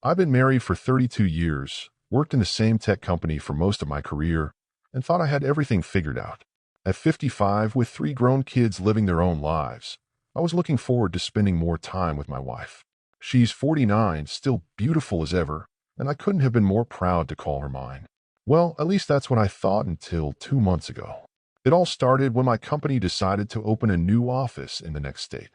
I've been married for 32 years, worked in the same tech company for most of my career, and thought I had everything figured out. At 55, with 3 grown kids living their own lives, I was looking forward to spending more time with my wife. She's 49, still beautiful as ever, and I couldn't have been more proud to call her mine. Well, at least that's what I thought until 2 months ago. It all started when my company decided to open a new office in the next state.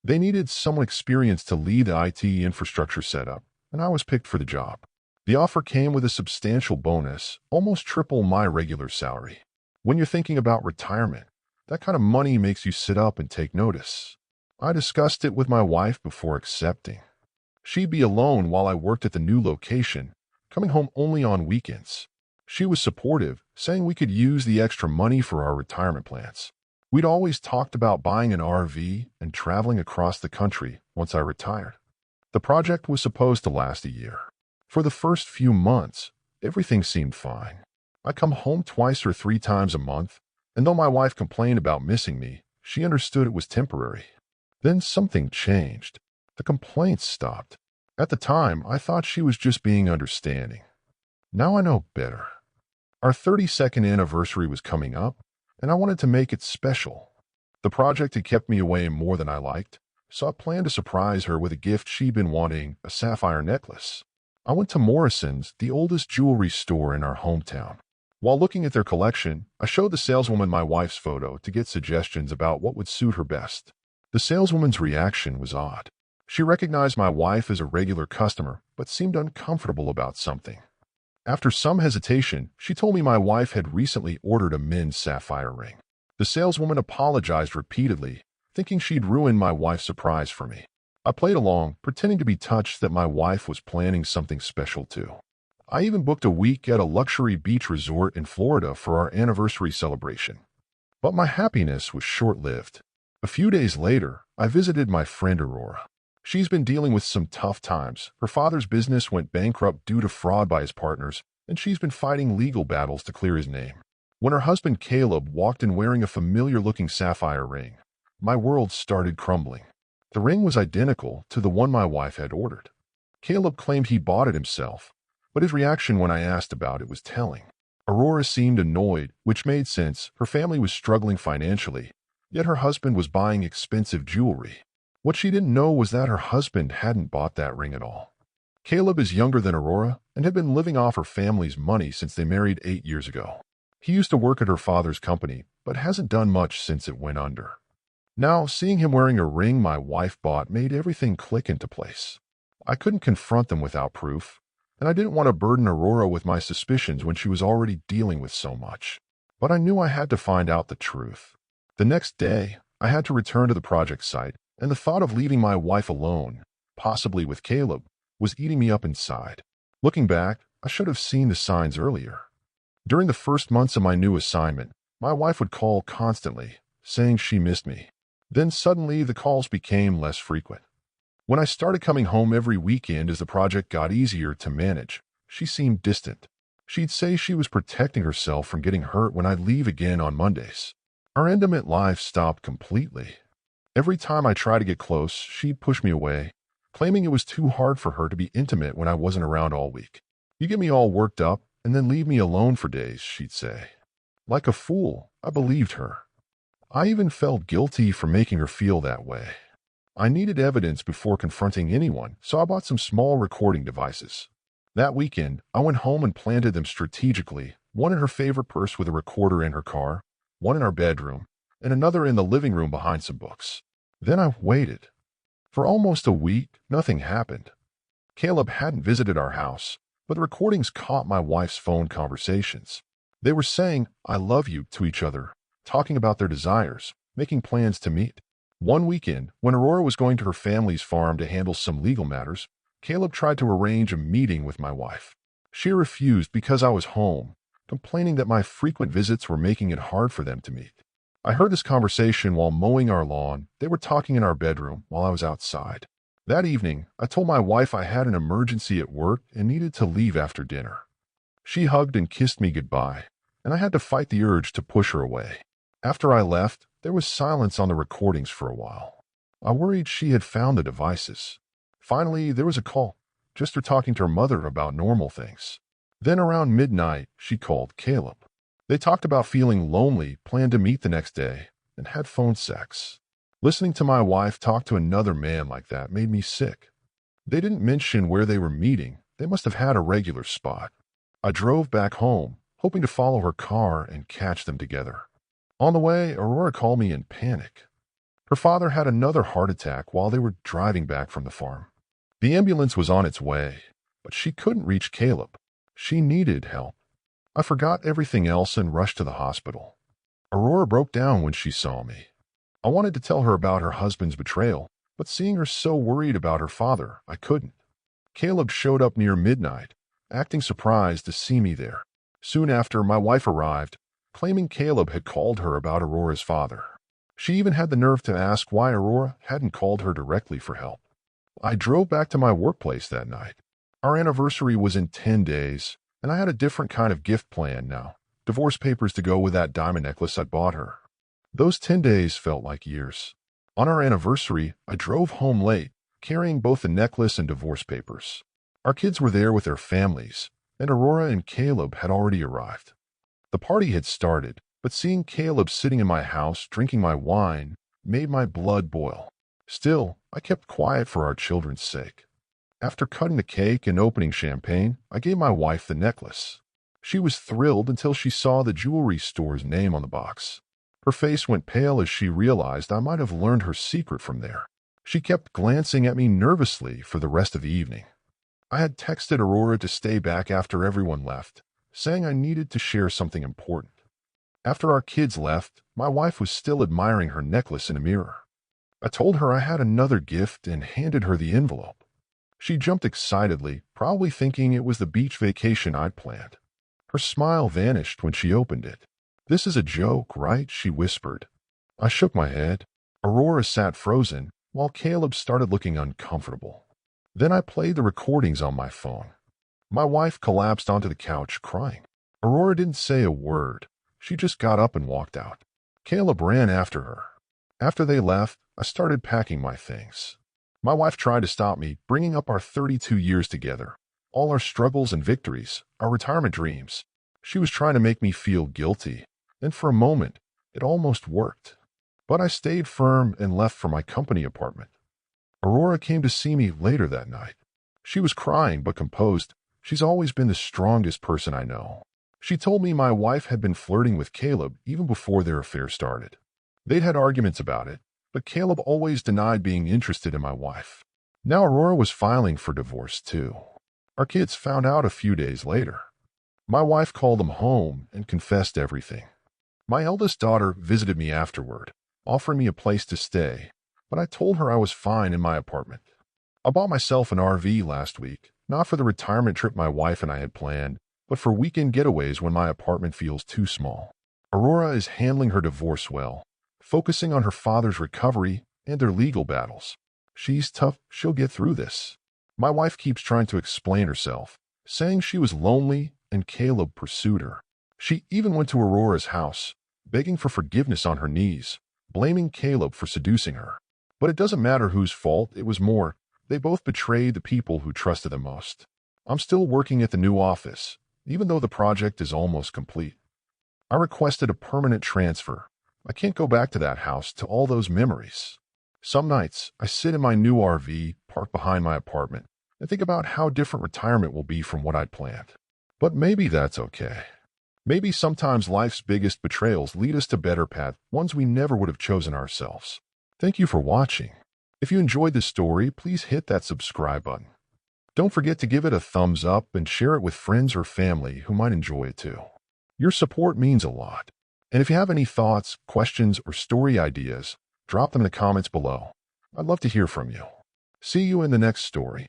They needed someone experienced to lead the IT infrastructure setup, and I was picked for the job. The offer came with a substantial bonus, almost triple my regular salary. When you're thinking about retirement, that kind of money makes you sit up and take notice. I discussed it with my wife before accepting. She'd be alone while I worked at the new location, coming home only on weekends. She was supportive, saying we could use the extra money for our retirement plans. We'd always talked about buying an RV and traveling across the country once I retired. The project was supposed to last a year. For the first few months, everything seemed fine. I come home 2 or 3 times a month, and though my wife complained about missing me, she understood it was temporary. Then something changed. The complaints stopped. At the time, I thought she was just being understanding. Now I know better. Our 32nd anniversary was coming up, and I wanted to make it special. The project had kept me away more than I liked, so I planned to surprise her with a gift she'd been wanting, a sapphire necklace. I went to Morrison's, the oldest jewelry store in our hometown. While looking at their collection, I showed the saleswoman my wife's photo to get suggestions about what would suit her best. The saleswoman's reaction was odd. She recognized my wife as a regular customer, but seemed uncomfortable about something. After some hesitation, she told me my wife had recently ordered a men's sapphire ring. The saleswoman apologized repeatedly, thinking she'd ruined my wife's surprise for me. I played along, pretending to be touched that my wife was planning something special too. I even booked a week at a luxury beach resort in Florida for our anniversary celebration. But my happiness was short-lived. A few days later, I visited my friend Aurora. She's been dealing with some tough times. Her father's business went bankrupt due to fraud by his partners, and she's been fighting legal battles to clear his name. When her husband Caleb walked in wearing a familiar-looking sapphire ring, my world started crumbling. The ring was identical to the one my wife had ordered. Caleb claimed he bought it himself, but his reaction when I asked about it was telling. Aurora seemed annoyed, which made sense. Her family was struggling financially, yet her husband was buying expensive jewelry. What she didn't know was that her husband hadn't bought that ring at all. Caleb is younger than Aurora and had been living off her family's money since they married 8 years ago. He used to work at her father's company, but hasn't done much since it went under. Now, seeing him wearing a ring my wife bought made everything click into place. I couldn't confront them without proof, and I didn't want to burden Aurora with my suspicions when she was already dealing with so much. But I knew I had to find out the truth. The next day, I had to return to the project site, and the thought of leaving my wife alone, possibly with Caleb, was eating me up inside. Looking back, I should have seen the signs earlier. During the first months of my new assignment, my wife would call constantly, saying she missed me. Then suddenly the calls became less frequent. When I started coming home every weekend as the project got easier to manage, she seemed distant. She'd say she was protecting herself from getting hurt when I'd leave again on Mondays. Our intimate life stopped completely. Every time I tried to get close, she'd push me away, claiming it was too hard for her to be intimate when I wasn't around all week. You get me all worked up and then leave me alone for days, she'd say. Like a fool, I believed her. I even felt guilty for making her feel that way. I needed evidence before confronting anyone, so I bought some small recording devices. That weekend, I went home and planted them strategically, one in her favorite purse with a recorder in her car, one in our bedroom, and another in the living room behind some books. Then I waited. For almost a week, nothing happened. Caleb hadn't visited our house, but the recordings caught my wife's phone conversations. They were saying, "I love you" to each other, talking about their desires, making plans to meet. One weekend, when Aurora was going to her family's farm to handle some legal matters, Caleb tried to arrange a meeting with my wife. She refused because I was home, complaining that my frequent visits were making it hard for them to meet. I heard this conversation while mowing our lawn. They were talking in our bedroom while I was outside. That evening, I told my wife I had an emergency at work and needed to leave after dinner. She hugged and kissed me goodbye, and I had to fight the urge to push her away. After I left, there was silence on the recordings for a while. I worried she had found the devices. Finally, there was a call. just her talking to her mother about normal things. Then around midnight, she called Caleb. They talked about feeling lonely, planned to meet the next day, and had phone sex. Listening to my wife talk to another man like that made me sick. They didn't mention where they were meeting. They must have had a regular spot. I drove back home, hoping to follow her car and catch them together. On the way, Aurora called me in panic. Her father had another heart attack while they were driving back from the farm. The ambulance was on its way, but she couldn't reach Caleb. She needed help. I forgot everything else and rushed to the hospital. Aurora broke down when she saw me. I wanted to tell her about her husband's betrayal, but seeing her so worried about her father, I couldn't. Caleb showed up near midnight, acting surprised to see me there. Soon after, my wife arrived, claiming Caleb had called her about Aurora's father. She even had the nerve to ask why Aurora hadn't called her directly for help. I drove back to my workplace that night. Our anniversary was in 10 days, and I had a different kind of gift plan now. Divorce papers to go with that diamond necklace I'd bought her. Those 10 days felt like years. On our anniversary, I drove home late, carrying both the necklace and divorce papers. Our kids were there with their families, and Aurora and Caleb had already arrived. The party had started, but seeing Caleb sitting in my house drinking my wine made my blood boil. Still, I kept quiet for our children's sake. After cutting the cake and opening champagne, I gave my wife the necklace. She was thrilled until she saw the jewelry store's name on the box. Her face went pale as she realized I might have learned her secret from there. She kept glancing at me nervously for the rest of the evening. I had texted Aurora to stay back after everyone left, saying I needed to share something important. After our kids left, my wife was still admiring her necklace in a mirror. I told her I had another gift and handed her the envelope. She jumped excitedly, probably thinking it was the beach vacation I'd planned. Her smile vanished when she opened it. "This is a joke, right?" she whispered. I shook my head. Aurora sat frozen, while Caleb started looking uncomfortable. Then I played the recordings on my phone. My wife collapsed onto the couch, crying. Aurora didn't say a word. She just got up and walked out. Caleb ran after her. After they left, I started packing my things. My wife tried to stop me, bringing up our 32 years together, all our struggles and victories, our retirement dreams. She was trying to make me feel guilty, and for a moment, it almost worked. But I stayed firm and left for my company apartment. Aurora came to see me later that night. She was crying but composed. She's always been the strongest person I know. She told me my wife had been flirting with Caleb even before their affair started. They'd had arguments about it, but Caleb always denied being interested in my wife. Now Aurora was filing for divorce too. Our kids found out a few days later. My wife called them home and confessed everything. My eldest daughter visited me afterward, offering me a place to stay, but I told her I was fine in my apartment. I bought myself an RV last week, not for the retirement trip my wife and I had planned, but for weekend getaways when my apartment feels too small. Aurora is handling her divorce well, focusing on her father's recovery and their legal battles. She's tough, she'll get through this. My wife keeps trying to explain herself, saying she was lonely and Caleb pursued her. She even went to Aurora's house, begging for forgiveness on her knees, blaming Caleb for seducing her. But it doesn't matter whose fault, it was more. They both betrayed the people who trusted them most. I'm still working at the new office, even though the project is almost complete. I requested a permanent transfer. I can't go back to that house, to all those memories. Some nights, I sit in my new RV, parked behind my apartment, and think about how different retirement will be from what I'd planned. But maybe that's okay. Maybe sometimes life's biggest betrayals lead us to better paths, ones we never would have chosen ourselves. Thank you for watching. If you enjoyed this story, please hit that subscribe button. Don't forget to give it a thumbs up and share it with friends or family who might enjoy it too. Your support means a lot. And if you have any thoughts, questions, or story ideas, drop them in the comments below. I'd love to hear from you. See you in the next story.